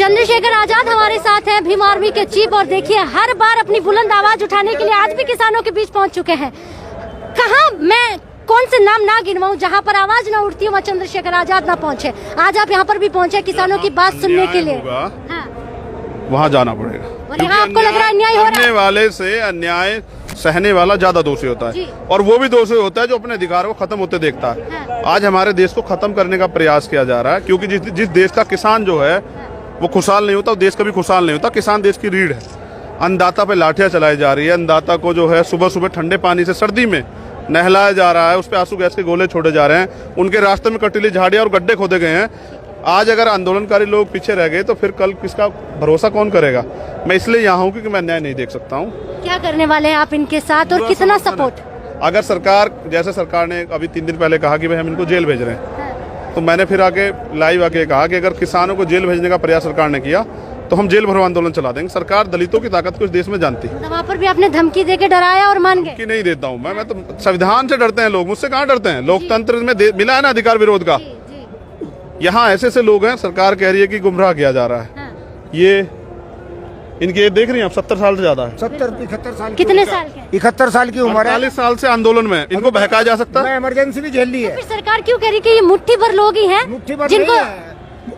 चंद्रशेखर आजाद हमारे साथ हैं, भीम आर्मी के चीफ, और देखिए हर बार अपनी बुलंद आवाज उठाने के लिए आज भी किसानों के बीच पहुंच चुके हैं। कहाँ मैं कौन से नाम ना गिनवाऊं जहां पर आवाज ना उठती हो, वहाँ चंद्रशेखर आजाद ना पहुंचे। आज आप यहाँ पर भी पहुंचे किसानों की बात सुनने के लिए। हाँ। वहाँ जाना पड़ेगा। यहाँ आपको लग रहा है अन्याय हो रहा है? करने वाले से अन्याय सहने वाला ज्यादा दोषी होता है, और वो भी दोषी होता है जो अपने अधिकारों को खत्म होते देखता है। हाँ। आज हमारे देश को खत्म करने का प्रयास किया जा रहा है, क्योंकि जिस देश का किसान जो है वो खुशहाल नहीं होता, देश कभी खुशहाल नहीं होता। किसान देश की रीढ़ है। अन्नदाता पे लाठियां चलाई जा रही है। अन्नदाता को जो है सुबह सुबह ठंडे पानी से सर्दी में नहलाया जा रहा है, उस पर आंसू गैस के गोले छोड़े जा रहे हैं। उनके रास्ते में कटीली झाड़ियां और गड्ढे खोदे गए हैं। आज अगर आंदोलनकारी लोग पीछे रह गए तो फिर कल किसका भरोसा कौन करेगा। मैं इसलिए यहाँ हूँ क्योंकि मैं अन्याय नहीं देख सकता हूँ। क्या करने वाले हैं आप इनके साथ और कितना सपोर्ट? अगर सरकार, जैसे सरकार ने अभी 3 दिन पहले कहा कि भाई हम इनको जेल भेज रहे हैं, तो मैंने फिर आके लाइव आके कहा कि अगर किसानों को जेल भेजने का प्रयास सरकार ने किया तो हम जेल भरो आंदोलन चला देंगे। सरकार दलितों की ताकत को इस देश में जानती है। वहाँ पर भी आपने धमकी देके डराया और मान गए? कि नहीं देता हूँ मैं तो संविधान से डरते हैं लोग, मुझसे कहाँ डरते हैं। लोकतंत्र में मिला है ना अधिकार विरोध का। यहाँ ऐसे ऐसे लोग हैं, सरकार कह रही है कि गुमराह किया जा रहा है। हाँ। ये इनके देख रही हैं आप, 70 साल से ज्यादा है। 70-71 साल। कितने साल के? 71 साल की उम्र है। 40 साल से आंदोलन में इनको बहकाया जा सकता है। इमरजेंसी भी झेल ली है। फिर सरकार क्यों कह रही कि ये मुट्ठी भर लोग ही हैं जिनको?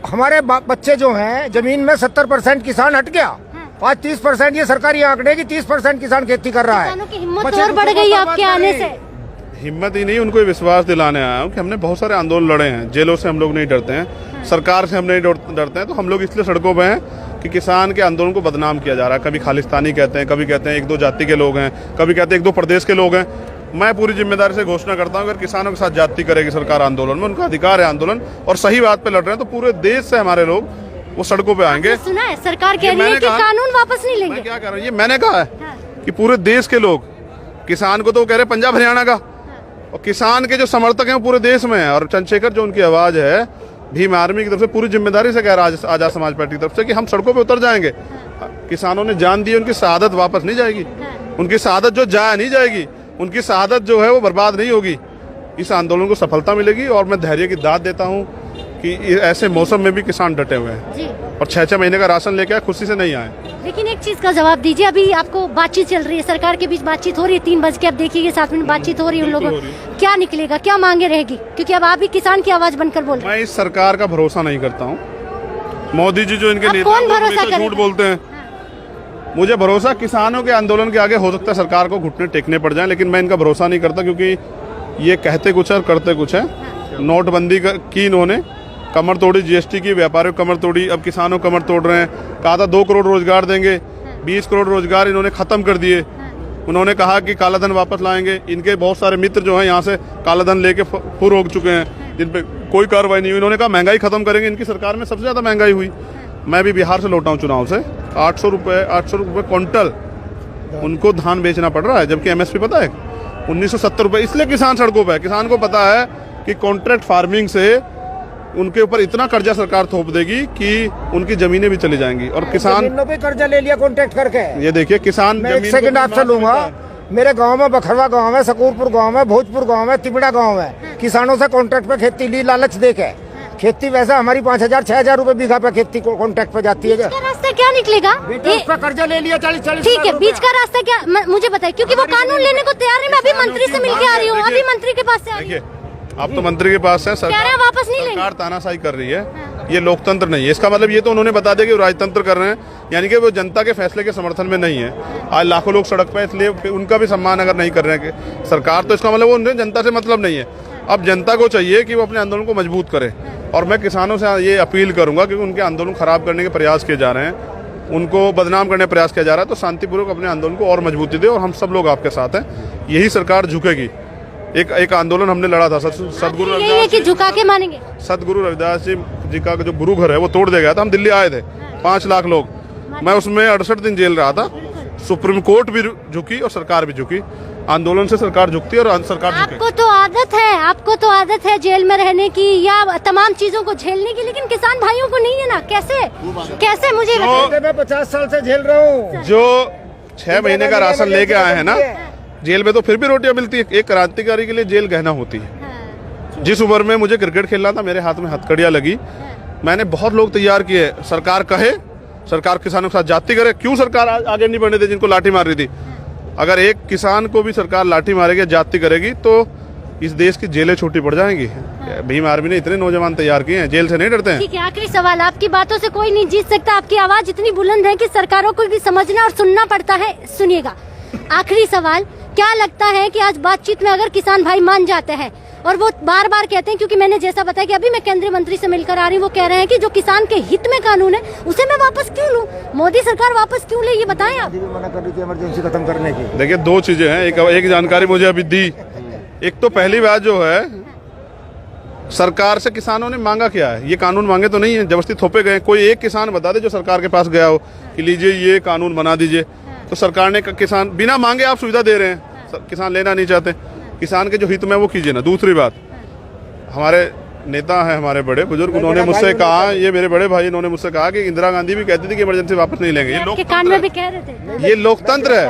हमारे बच्चे जो हैं जमीन में 70% किसान हट गया। आज 30% ये सरकारी आंकड़े की 30% किसान खेती कर रहा है। किसानों की हिम्मत और बढ़ गई आपके आने से। हिम्मत ही नहीं, उनको विश्वास दिलाने आया हूँ कि हमने बहुत सारे आंदोलन लड़े हैं। जेलों से हम लोग नहीं डरते हैं, सरकार से हम नहीं डरते हैं। तो हम लोग इसलिए सड़कों पे हैं कि किसान के आंदोलन को बदनाम किया जा रहा है। कभी खालिस्तानी कहते हैं, कभी कहते हैं 1-2 जाति के लोग हैं, कभी कहते हैं 1-2 प्रदेश के लोग हैं। मैं पूरी जिम्मेदारी से घोषणा करता हूँ, अगर किसानों के साथ जाति करेगी सरकार आंदोलन में, उनका अधिकार है आंदोलन, और सही बात पे लड़ रहे हैं, तो पूरे देश से हमारे लोग वो सड़कों पे आएंगे। सुना है सरकार कह रही है कि कानून वापस नहीं लेंगे। मैं क्या कह रहा हूँ, ये मैंने कहा है कि पूरे देश के लोग, किसान को तो वो कह रहे हैं पंजाब हरियाणा का, और किसान के जो समर्थक हैं वो पूरे देश में है। और चंद्रशेखर जो उनकी आवाज है भीम आर्मी की तरफ से पूरी जिम्मेदारी से कह रहा है आजाद समाज पार्टी की तरफ से कि हम सड़कों पे उतर जाएंगे। किसानों ने जान दी, उनकी शहादत वापस नहीं जाएगी। उनकी शहादत जो जाया नहीं जाएगी, उनकी शहादत जो है वो बर्बाद नहीं होगी। इस आंदोलन को सफलता मिलेगी, और मैं धैर्य की दाद देता हूँ कि ऐसे मौसम में भी किसान डटे हुए हैं और 6-6 महीने का राशन लेके आए, खुशी से नहीं आए। लेकिन एक चीज का जवाब दीजिए, अभी आपको बातचीत चल रही है, सरकार के बीच बातचीत हो रही है, 3 बज के अब देखिए 7 मिनट बातचीत हो रही है उन लोगों, क्या निकलेगा, क्या मांगे रहेगी? क्योंकि अब आप भी किसान की आवाज बनकर बोल रहे हैं। मैं इस सरकार का भरोसा नहीं करता हूँ। मोदी जी जो इनके नेता झूठ बोलते हैं, मुझे भरोसा किसानों के आंदोलन के आगे हो सकता है सरकार को घुटने टेकने पड़ जाए, लेकिन मैं इनका भरोसा नहीं करता, क्योंकि ये कहते कुछ है और करते कुछ है। नोटबंदी की इन्होंने कमर तोड़ी, जीएसटी की, व्यापारियों कमर तोड़ी, अब किसानों कमर तोड़ रहे हैं। कहा था 2 करोड़ रोजगार देंगे, 20 करोड़ रोजगार इन्होंने खत्म कर दिए। उन्होंने कहा कि काला धन वापस लाएंगे। इनके बहुत सारे मित्र जो हैं यहाँ से काला धन लेके फुर हो चुके हैं, जिन पे कोई कार्रवाई नहीं हुई। इन्होंने कहा महंगाई खत्म करेंगे, इनकी सरकार में सबसे ज्यादा महंगाई हुई। मैं भी बिहार से लौटा हूँ चुनाव से, 800 रुपये क्विंटल उनको धान बेचना पड़ रहा है, जबकि एमएसपी पता है 1970 रुपये। इसलिए किसान सड़कों पर है। किसान को पता है कि कॉन्ट्रैक्ट फार्मिंग से उनके ऊपर इतना कर्जा सरकार थोप देगी कि उनकी जमीनें भी चली जाएंगी। और किसान जमीनों पे कर्जा ले लिया कॉन्ट्रैक्ट करके। ये देखिए किसान, मैं 1 सेकंड आपसे लूंगा। मेरे गांव में बखरवा गांव है, सकूरपुर गांव है, भोजपुर गांव है, तिबड़ा गांव है। किसानों से कॉन्ट्रैक्ट पे खेती ली, लालच देके। खेती वैसे हमारी 5,000-6,000 रुपए बीघा पे खेती कॉन्ट्रैक्ट पे जाती है। रास्ता क्या निकलेगा? कर्जा ले लिया 40-40। ठीक है, बीच का रास्ता क्या मुझे बताइए, क्योंकि वो कानून लेने को तैयार नहीं। मैं अभी मंत्री से मिलके आ रही हूँ, अभी मंत्री के पास से आ रही हूँ। आप तो मंत्री के पास है, सरकार वापस नहीं लेंगे। सरकार तानाशाही कर रही है। ये लोकतंत्र नहीं है। इसका मतलब ये तो उन्होंने बता दिया कि वो राजतंत्र कर रहे हैं, यानी कि वो जनता के फैसले के समर्थन में नहीं है। आज लाखों लोग सड़क पे, इसलिए उनका भी सम्मान अगर नहीं कर रहे हैं सरकार, तो इसका मतलब वो उन्हें जनता से मतलब नहीं है। अब जनता को चाहिए कि वो अपने आंदोलन को मजबूत करे, और मैं किसानों से ये अपील करूंगा कि उनके आंदोलन खराब करने के प्रयास किए जा रहे हैं, उनको बदनाम करने का प्रयास किया जा रहा है, तो शांतिपूर्वक अपने आंदोलन को और मजबूती दे, और हम सब लोग आपके साथ हैं। यही सरकार झुकेगी। एक आंदोलन हमने लड़ा था, सदगुरु रविदास की झुका के मानेंगे। सदगुरु रविदास जी का जो गुरु घर है वो तोड़ दिया गया था। हम दिल्ली आए थे, 5 लाख लोग, मैं उसमें 68 दिन जेल रहा था। सुप्रीम कोर्ट भी झुकी और सरकार भी झुकी। आंदोलन से सरकार झुकती है और सरकार झुके। आपको तो आदत है जेल में रहने की या तमाम चीजों को झेलने की, लेकिन किसान भाइयों को नहीं है ना। कैसे मुझे मैं 50 साल से झेल रहा हूँ। जो 6 महीने का राशन लेके आए हैं ना जेल में, तो फिर भी रोटियां मिलती है। एक क्रांतिकारी के लिए जेल गहना होती है। जिस उम्र में मुझे क्रिकेट खेलना था, मेरे हाथ में हथकड़ियां लगी, मैंने बहुत लोग तैयार किए, सरकार कहे, सरकार किसानों के साथ जाति करे। क्यों सरकार आगे नहीं बढ़ने दी जिनको लाठी मार रही थी? अगर एक किसान को भी सरकार लाठी मारेगी, जाति करेगी, तो इस देश की जेलें छोटी पड़ जाएंगी। भीम आर्मी ने इतने नौजवान तैयार किए हैं, जेल से नहीं डरते हैं। ठीक है, आखिरी सवाल, आपकी बातों से कोई नहीं जीत सकता, आपकी आवाज इतनी बुलंद है कि सरकारों को भी समझना और सुनना पड़ता है। सुनिएगा, आखिरी सवाल, क्या लगता है कि आज बातचीत में अगर किसान भाई मान जाते हैं, और वो बार बार कहते हैं, क्योंकि मैंने जैसा बताया कि अभी मैं केंद्रीय मंत्री से मिलकर आ रही हूँ, वो कह रहे हैं कि जो किसान के हित में कानून है उसे मैं वापस क्यों लूं, मोदी सरकार वापस क्यों ले, ये बताएं आप। मना कर रही थी इमरजेंसी खत्म करने की। देखिए, दो चीजें हैं, एक जानकारी मुझे अभी दी। एक तो पहली बात जो है, सरकार से किसानों ने मांगा क्या है? ये कानून मांगे तो नहीं है, जबरदस्ती थोपे गए। कोई एक किसान बता दे जो सरकार के पास गया हो कि लीजिए ये कानून बना दीजिए, तो सरकार ने किसान बिना मांगे आप सुविधा दे रहे हैं, किसान लेना नहीं चाहते। किसान के जो हित में वो कीजिए ना। दूसरी बात, हमारे नेता हैं, हमारे बड़े बुजुर्ग, उन्होंने मुझसे कहा, ये मेरे बड़े भाई, इन्होंने मुझसे कहा कि इंदिरा गांधी भी कहती थी कि इमरजेंसी वापस नहीं लेंगे। आपके कान में भी कह रहे थे, ये लोकतंत्र है।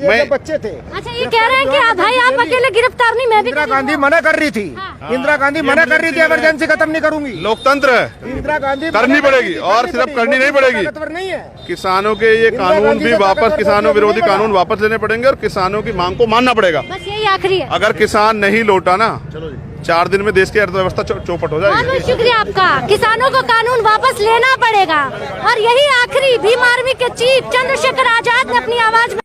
मैं बच्चे थे। अच्छा, ये कह रहे हैं कि भाई आप अकेले गिरफ्तार नहीं, मैं भी। इंदिरा गांधी मना कर रही थी, इंदिरा गांधी मना कर रही थी इमरजेंसी खत्म नहीं करूंगी। लोकतंत्र है, इंदिरा गांधी करनी पड़ेगी, और सिर्फ करनी नहीं पड़ेगी, नहीं है। किसानों के ये कानून भी वापस, किसानों विरोधी कानून वापस लेने पड़ेंगे और किसानों की मांग को मानना पड़ेगा। बस यही आखिरी है। अगर किसान नहीं लौटा ना, 4 दिन में देश की अर्थव्यवस्था चौपट हो जाएगी। बहुत शुक्रिया आपका। किसानों को कानून वापस लेना पड़ेगा, और यही आखिरी भीम आर्मी के चीफ चंद्रशेखर आजाद ने अपनी आवाज में